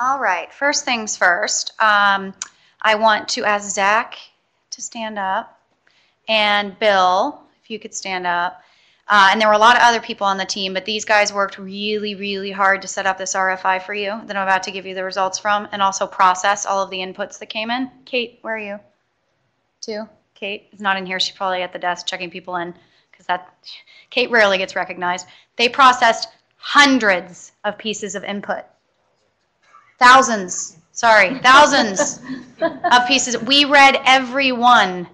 All right, first things first. I want to ask Zach to stand up, and Bill, if you could stand up. And there were a lot of other people on the team, but these guys worked really, really hard to set up this RFI for you that I'm about to give you the results from, and also process all of the inputs that came in. Kate, where are you? Two? Kate is not in here. She's probably at the desk checking people in, because Kate rarely gets recognized. They processed hundreds of pieces of input. Thousands of pieces. We read every one.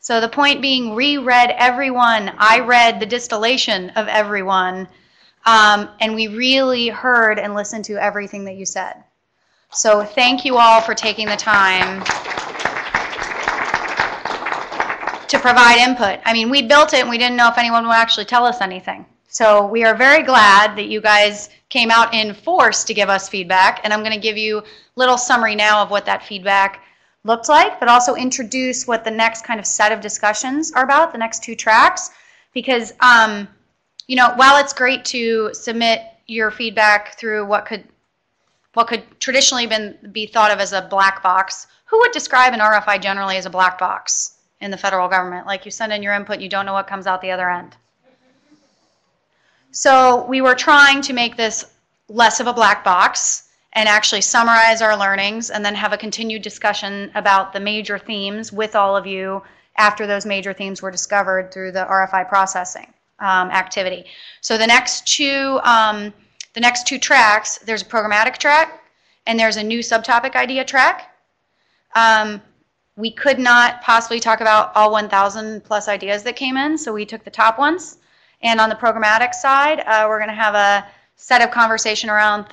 So the point being, reread every one. I read the distillation of every one. And we really heard and listened to everything that you said. So thank you all for taking the time to provide input. I mean, we built it and we didn't know if anyone would actually tell us anything. So we are very glad that you guys came out in force to give us feedback, and I'm going to give you a little summary now of what that feedback looked like, but also introduce what the next kind of set of discussions are about, the next two tracks, because you know, while it's great to submit your feedback through what could traditionally be thought of as a black box, who would describe an RFI generally as a black box in the federal government? Like, you send in your input, you don't know what comes out the other end. So we were trying to make this less of a black box and actually summarize our learnings and then have a continued discussion about the major themes with all of you after those major themes were discovered through the RFI processing activity. So the next two tracks, there's a programmatic track and there's a new subtopic idea track. We could not possibly talk about all 1,000 plus ideas that came in, so we took the top ones. And on the programmatic side, we're going to have a set of conversation around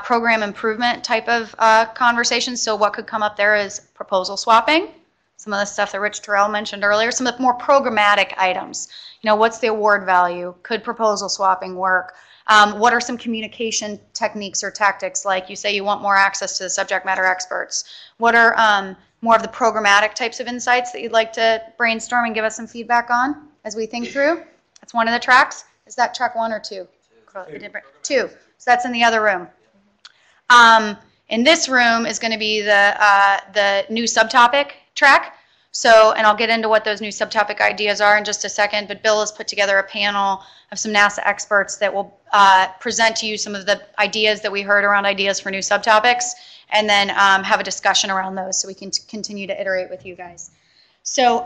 program improvement type of conversations. So what could come up there is proposal swapping, some of the stuff that Rich Terrell mentioned earlier, some of the more programmatic items. You know, what's the award value? Could proposal swapping work? What are some communication techniques or tactics? Like, you say you want more access to the subject matter experts. What are more of the programmatic types of insights that you'd like to brainstorm and give us some feedback on as we think through? That's one of the tracks. Is that track 1 or 2? Two. So that's in the other room. In this room is going to be the new subtopic track. So, and I'll get into what those new subtopic ideas are in just a second, but Bill has put together a panel of some NASA experts that will present to you some of the ideas that we heard around ideas for new subtopics, and then have a discussion around those so we can continue to iterate with you guys. So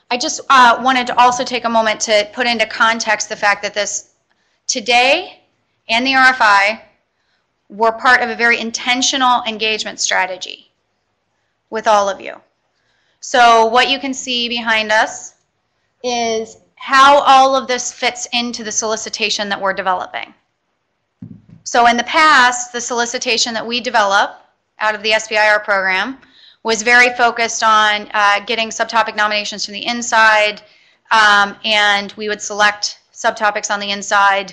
I just wanted to also take a moment to put into context the fact that this today and the RFI were part of a very intentional engagement strategy with all of you. So what you can see behind us is how all of this fits into the solicitation that we're developing. So in the past, the solicitation that we develop out of the SBIR program was very focused on getting subtopic nominations from the inside, and we would select subtopics on the inside.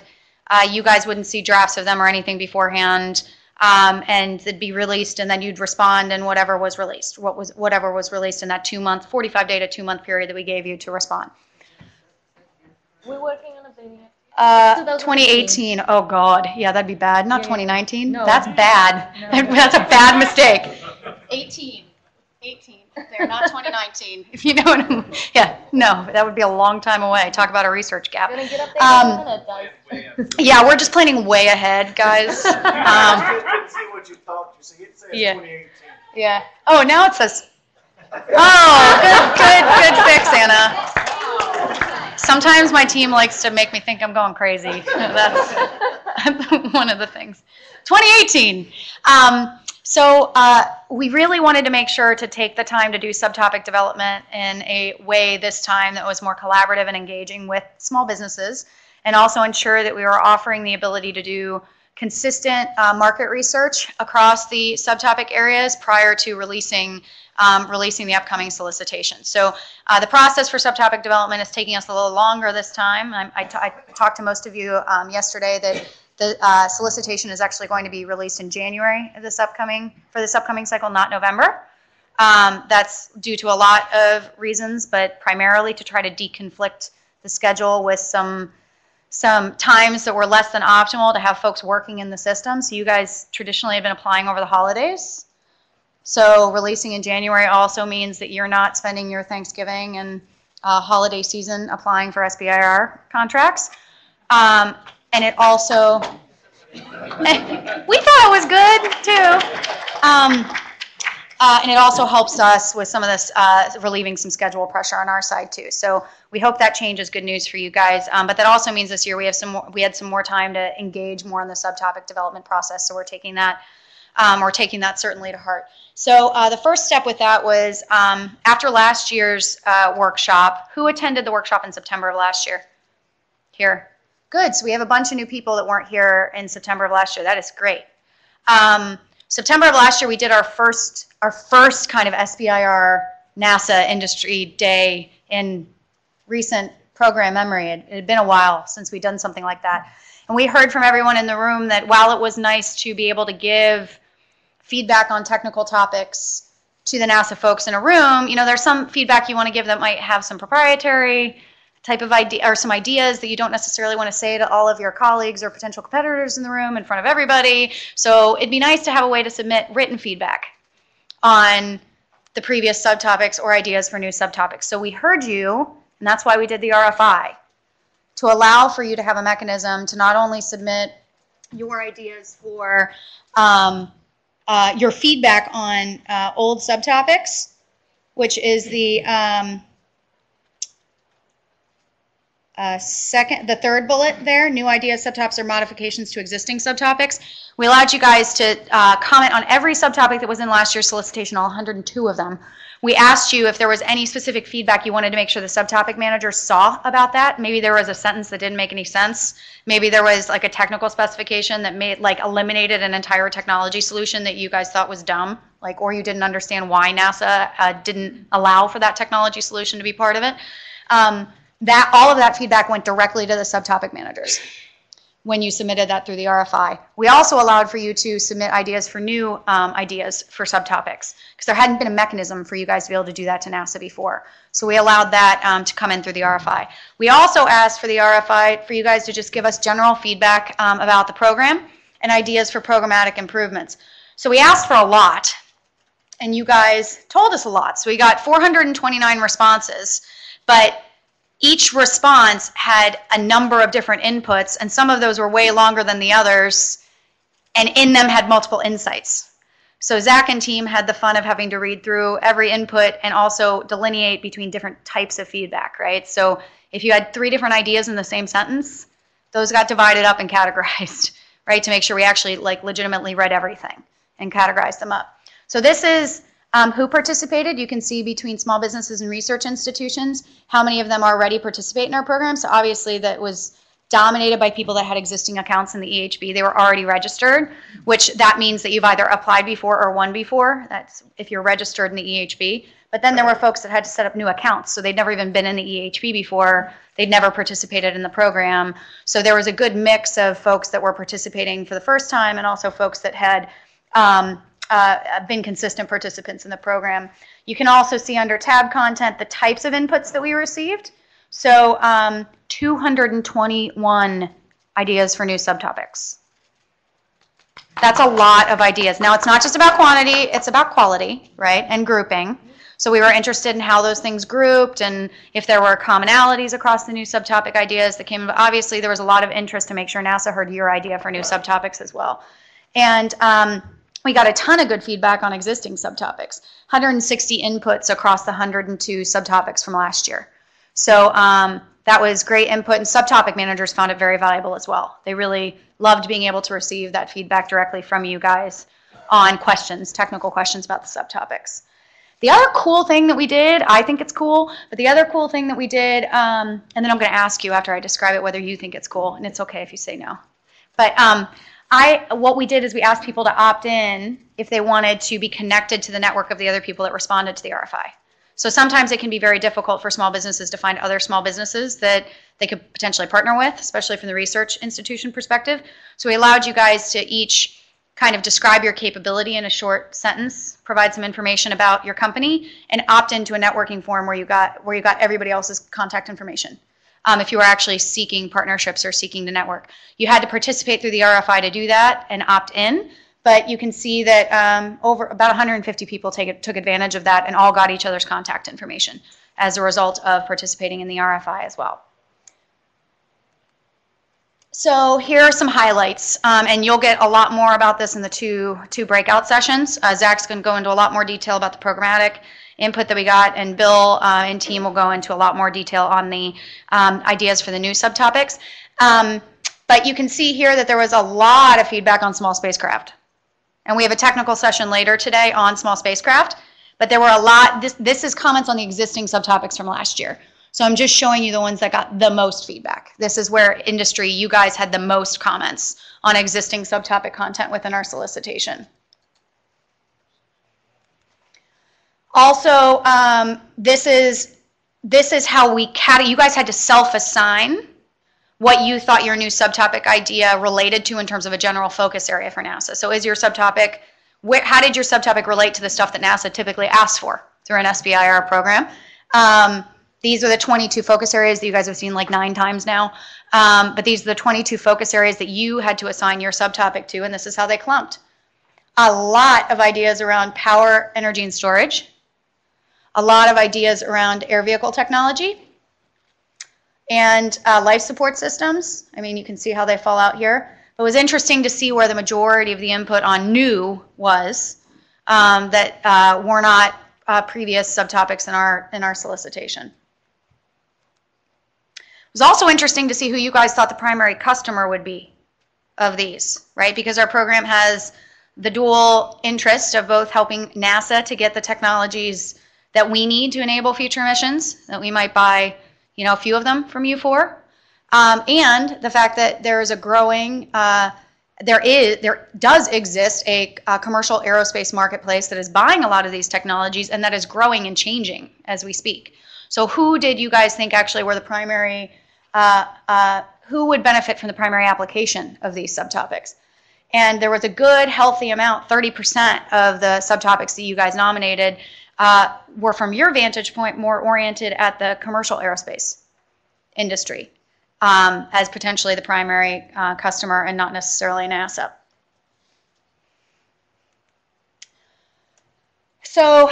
You guys wouldn't see drafts of them or anything beforehand, and they'd be released, and then you'd respond in whatever was released, whatever was released in that 2-month, 45-day to 2-month period that we gave you to respond. We're working on updating it. 2018. Oh God, yeah, that'd be bad. Not 2019. No. That's bad. No. That's a bad mistake. 18 there, not 2019. If you know what I mean. Yeah, no, that would be a long time away. Talk about a research gap. Gonna get updated guys. Yeah, we're just planning way ahead, guys. I didn't see what you talked to, so you'd say Yeah. 2018. Yeah. Oh, now it says. Oh, good fix, Anna. Sometimes my team likes to make me think I'm going crazy. That's one of the things. 2018. So we really wanted to make sure to take the time to do subtopic development in a way this time that was more collaborative and engaging with small businesses, and also ensure that we were offering the ability to do consistent market research across the subtopic areas prior to releasing the upcoming solicitation. So the process for subtopic development is taking us a little longer this time. I talked to most of you yesterday that the solicitation is actually going to be released in January of this upcoming cycle, not November. That's due to a lot of reasons, but primarily to try to deconflict the schedule with some some times that were less than optimal to have folks working in the system. So you guys traditionally have been applying over the holidays. So releasing in January also means that you're not spending your Thanksgiving and holiday season applying for SBIR contracts. And it also, we thought it was good too. And it also helps us with some of this, relieving some schedule pressure on our side too. So we hope that change is good news for you guys. But that also means this year we had some more time to engage more in the subtopic development process. So we're taking that certainly to heart. So the first step with that was after last year's workshop. Who attended the workshop in September of last year? Here. Good. So we have a bunch of new people that weren't here in September of last year. That is great. September of last year, we did our first kind of SBIR NASA industry day in recent program memory. It had been a while since we'd done something like that. And we heard from everyone in the room that while it was nice to be able to give feedback on technical topics to the NASA folks in a room, you know, there's some feedback you want to give that might have some proprietary type of idea or some ideas that you don't necessarily want to say to all of your colleagues or potential competitors in the room in front of everybody. So it'd be nice to have a way to submit written feedback on the previous subtopics or ideas for new subtopics. So we heard you, and that's why we did the RFI, to allow for you to have a mechanism to not only submit your ideas for your feedback on old subtopics, which is the the third bullet there, new ideas, subtopics, or modifications to existing subtopics. We allowed you guys to comment on every subtopic that was in last year's solicitation, all 102 of them. We asked you if there was any specific feedback you wanted to make sure the subtopic manager saw about that. Maybe there was a sentence that didn't make any sense. Maybe there was like a technical specification that eliminated an entire technology solution that you guys thought was dumb, or you didn't understand why NASA didn't allow for that technology solution to be part of it. All of that feedback went directly to the subtopic managers when you submitted that through the RFI. We also allowed for you to submit ideas for new ideas for subtopics, because there hadn't been a mechanism for you guys to be able to do that to NASA before. So we allowed that to come in through the RFI. We also asked for the RFI for you guys to just give us general feedback about the program and ideas for programmatic improvements. So we asked for a lot, and you guys told us a lot. So we got 429 responses, but each response had a number of different inputs, and some of those were way longer than the others, and in them had multiple insights. So Zach and team had the fun of having to read through every input and also delineate between different types of feedback, right? So if you had 3 different ideas in the same sentence, those got divided up and categorized, right, to make sure we actually legitimately read everything and categorized them up. So this is who participated. You can see between small businesses and research institutions how many of them already participate in our program. So obviously that was dominated by people that had existing accounts in the EHB. They were already registered, which that means that you've either applied before or won before. That's if you're registered in the EHB. But then there were folks that had to set up new accounts, so they'd never even been in the EHB before. They'd never participated in the program. So there was a good mix of folks that were participating for the first time and also folks that had been consistent participants in the program. You can also see under tab content the types of inputs that we received. So 221 ideas for new subtopics. That's a lot of ideas. Now it's not just about quantity, it's about quality, right, and grouping. So we were interested in how those things grouped and if there were commonalities across the new subtopic ideas that came. Obviously there was a lot of interest to make sure NASA heard your idea for new subtopics as well. And we got a ton of good feedback on existing subtopics, 160 inputs across the 102 subtopics from last year. So that was great input, and subtopic managers found it very valuable as well. They really loved being able to receive that feedback directly from you guys on questions, technical questions about the subtopics. The other cool thing that we did, I think it's cool, but the other cool thing that we did, and then I'm going to ask you after I describe it whether you think it's cool, and it's okay if you say no. But what we did is we asked people to opt in if they wanted to be connected to the network of the other people that responded to the RFI. So sometimes it can be very difficult for small businesses to find other small businesses that they could potentially partner with, especially from the research institution perspective. So we allowed you guys to each kind of describe your capability in a short sentence, provide some information about your company, and opt into a networking forum where you got everybody else's contact information. if you were actually seeking partnerships or seeking to network. You had to participate through the RFI to do that and opt in, but you can see that over about 150 people took advantage of that and all got each other's contact information as a result of participating in the RFI as well. So here are some highlights, and you'll get a lot more about this in the two breakout sessions. Zach's going to go into a lot more detail about the programmatic input that we got, and Bill and team will go into a lot more detail on the ideas for the new subtopics. But you can see here that there was a lot of feedback on small spacecraft. And we have a technical session later today on small spacecraft, but there were a lot, this is comments on the existing subtopics from last year. So I'm just showing you the ones that got the most feedback. This is where industry, you guys had the most comments on existing subtopic content within our solicitation. Also, this is how you guys had to self-assign what you thought your new subtopic idea related to in terms of a general focus area for NASA. So is your subtopic, how did your subtopic relate to the stuff that NASA typically asks for through an SBIR program? These are the 22 focus areas that you guys have seen like 9 times now. But these are the 22 focus areas that you had to assign your subtopic to, and this is how they clumped. A lot of ideas around power, energy, and storage. A lot of ideas around air vehicle technology. And life support systems. I mean, you can see how they fall out here. It was interesting to see where the majority of the input on new was that were not previous subtopics in our solicitation. It was also interesting to see who you guys thought the primary customer would be of these, right? Because our program has the dual interest of both helping NASA to get the technologies that we need to enable future missions, that we might buy, you know, a few of them from you for, and the fact that there is a growing, there does exist a commercial aerospace marketplace that is buying a lot of these technologies and that is growing and changing as we speak. So who did you guys think actually were the primary, who would benefit from the primary application of these subtopics? And there was a good, healthy amount, 30% of the subtopics that you guys nominated were, from your vantage point, more oriented at the commercial aerospace industry as potentially the primary customer and not necessarily NASA. So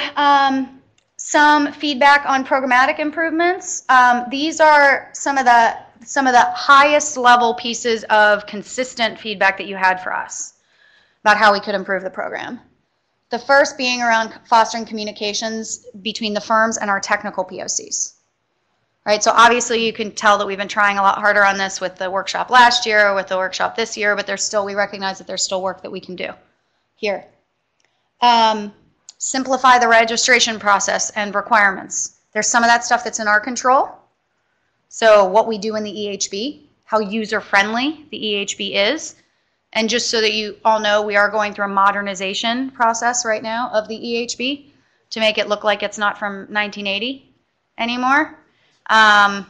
some feedback on programmatic improvements. These are some of the highest level pieces of consistent feedback that you had for us about how we could improve the program. The first being around fostering communications between the firms and our technical POCs. Right, so obviously you can tell that we've been trying a lot harder on this with the workshop last year, with the workshop this year, but we recognize that there's still work that we can do here. Simplify the registration process and requirements. There's some of that stuff that's in our control. So what we do in the EHB, how user-friendly the EHB is. And just so that you all know, we are going through a modernization process right now of the EHB to make it look like it's not from 1980 anymore. And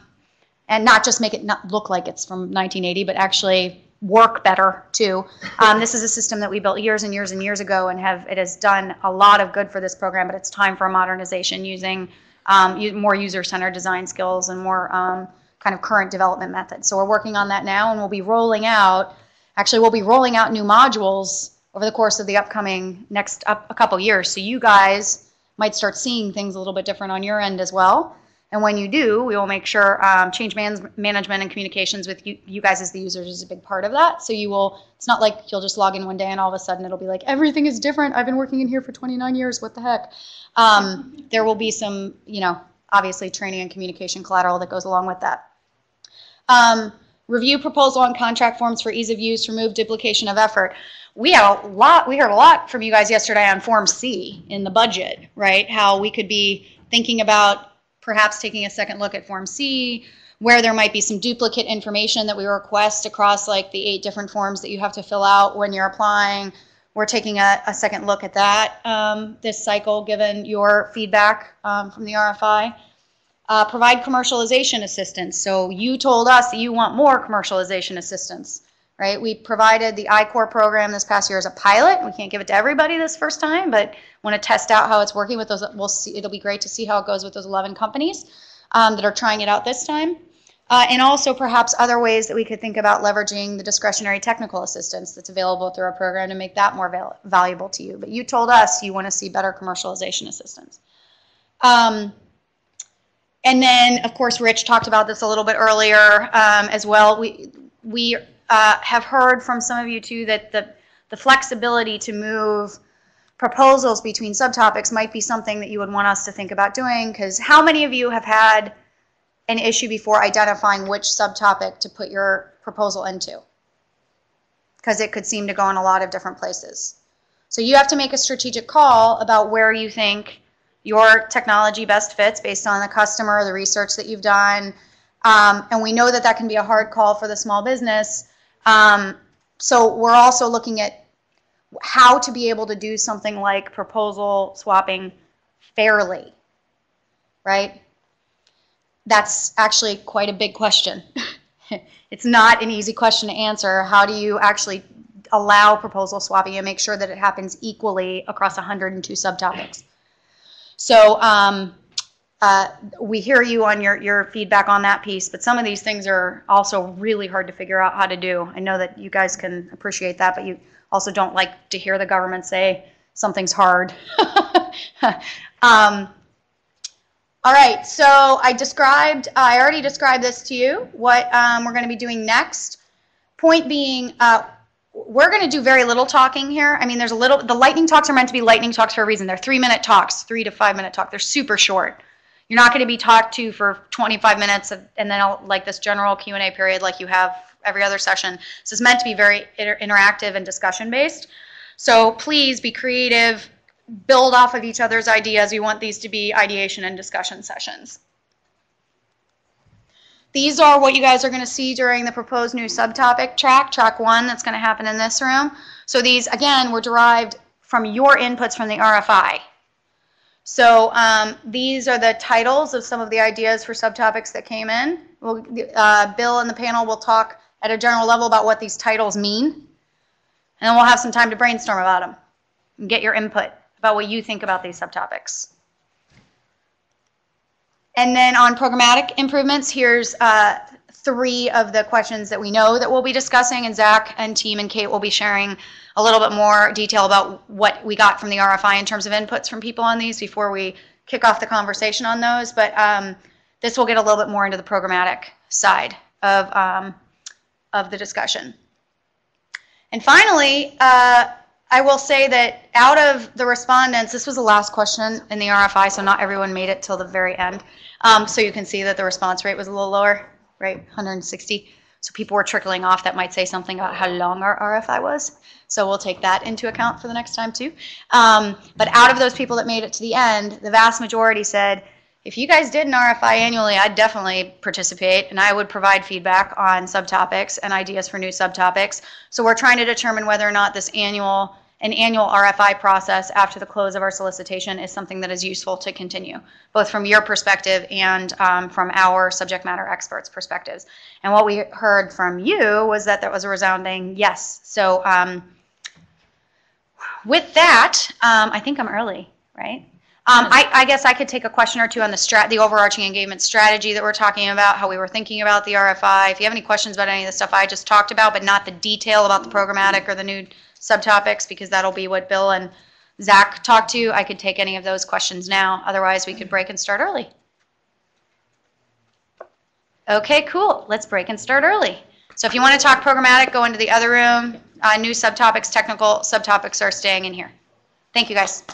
not just make it not look like it's from 1980, but actually work better too. This is a system that we built years and years and years ago, and it has done a lot of good for this program, but it's time for a modernization using more user-centered design skills and more kind of current development methods. So we're working on that now, and we'll be rolling out new modules over the course of the upcoming a couple years. So you guys might start seeing things a little bit different on your end as well. And when you do, we will make sure change management and communications with you guys as the users is a big part of that. So it's not like you'll just log in one day and all of a sudden it'll be like, everything is different. I've been working in here for 29 years. What the heck? There will be some, obviously training and communication collateral that goes along with that. Review proposal on contract forms for ease of use, remove duplication of effort. We heard a lot from you guys yesterday on Form C in the budget, right? How we could be thinking about perhaps taking a second look at Form C, where there might be some duplicate information that we request across like the 8 different forms that you have to fill out when you're applying. We're taking a second look at that this cycle, given your feedback from the RFI. Provide commercialization assistance. So you told us that you want more commercialization assistance, right? We provided the I-Corps program this past year as a pilot. We can't give it to everybody this first time, but want to test out how it's working with those. We'll see. It'll be great to see how it goes with those 11 companies that are trying it out this time. And also perhaps other ways that we could think about leveraging the discretionary technical assistance that's available through our program to make that more valuable to you. But you told us you want to see better commercialization assistance. And then, of course, Rich talked about this a little bit earlier as well. We have heard from some of you, too, that the flexibility to move proposals between subtopics might be something that you would want us to think about doing, because how many of you have had an issue before identifying which subtopic to put your proposal into? Because it could seem to go in a lot of different places. So you have to make a strategic call about where you think your technology best fits based on the customer, the research that you've done. And we know that that can be a hard call for the small business. So we're also looking at how to be able to do something like proposal swapping fairly, right? That's actually quite a big question. It's not an easy question to answer. How do you actually allow proposal swapping and make sure that it happens equally across 102 subtopics? So we hear you on your feedback on that piece, but some of these things are also really hard to figure out how to do. I know that you guys can appreciate that, but you also don't like to hear the government say something's hard. All right, so I already described this to you, what we're going to be doing next. Point being, we're going to do very little talking here. I mean, the lightning talks are meant to be lightning talks for a reason. They're 3-minute talks, 3 to 5 minute talk. They're super short. You're not going to be talked to for 25 minutes and then like this general Q&A period like you have every other session. So it's meant to be very interactive and discussion based. So please be creative. Build off of each other's ideas. We want these to be ideation and discussion sessions. These are what you guys are going to see during the proposed new subtopic track 1 that's going to happen in this room. So these, again, were derived from your inputs from the RFI. So these are the titles of some of the ideas for subtopics that came in. Bill and the panel will talk at a general level about what these titles mean. And then we'll have some time to brainstorm about them and get your input about what you think about these subtopics. And then on programmatic improvements, here's 3 of the questions that we know that we'll be discussing, and Zach and team and Kate will be sharing a little bit more detail about what we got from the RFI in terms of inputs from people on these before we kick off the conversation on those. But this will get a little bit more into the programmatic side of the discussion. And finally, I will say that out of the respondents, this was the last question in the RFI, so not everyone made it till the very end. So you can see that the response rate was a little lower, right, 160. So people were trickling off. That might say something about how long our RFI was. So we'll take that into account for the next time too. But out of those people that made it to the end, the vast majority said, if you guys did an RFI annually, I'd definitely participate, and I would provide feedback on subtopics and ideas for new subtopics. So we're trying to determine whether or not an annual RFI process after the close of our solicitation is something that is useful to continue, both from your perspective and from our subject matter experts' perspectives. And what we heard from you was that was a resounding yes. So with that, I think I'm early, right? I guess I could take a question or two on the overarching engagement strategy that we're talking about, how we were thinking about the RFI. If you have any questions about any of the stuff I just talked about, but not the detail about the programmatic or the new subtopics, because that'll be what Bill and Zach talked to, I could take any of those questions now. Otherwise, we could break and start early. Okay, cool. Let's break and start early. So if you want to talk programmatic, go into the other room. New subtopics, technical subtopics are staying in here. Thank you, guys.